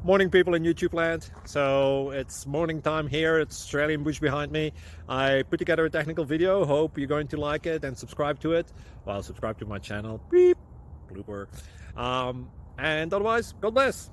Morning, people in YouTube land. So it's morning time here. It's Australian bush behind me. I put together a technical video. Hope you're going to like it and subscribe to it. Well, subscribe to my channel. Beep. Blooper. And otherwise, God bless.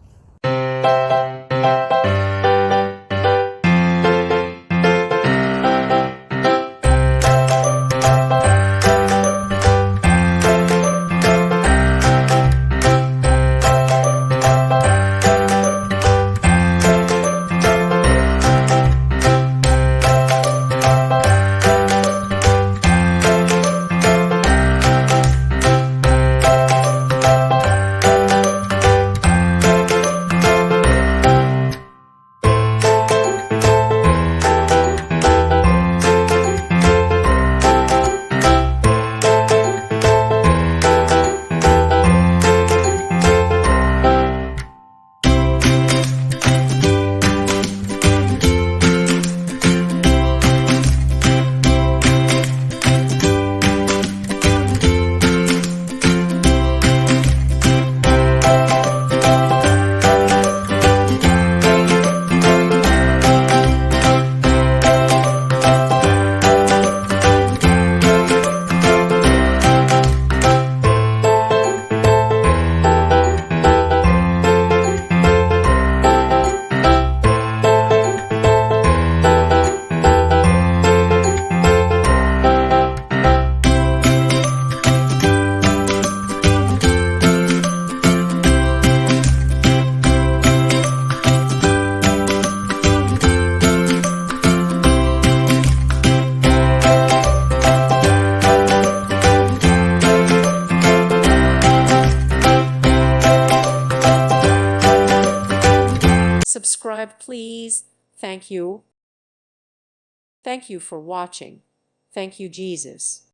Subscribe, please. Thank you. Thank you for watching. Thank you, Jesus.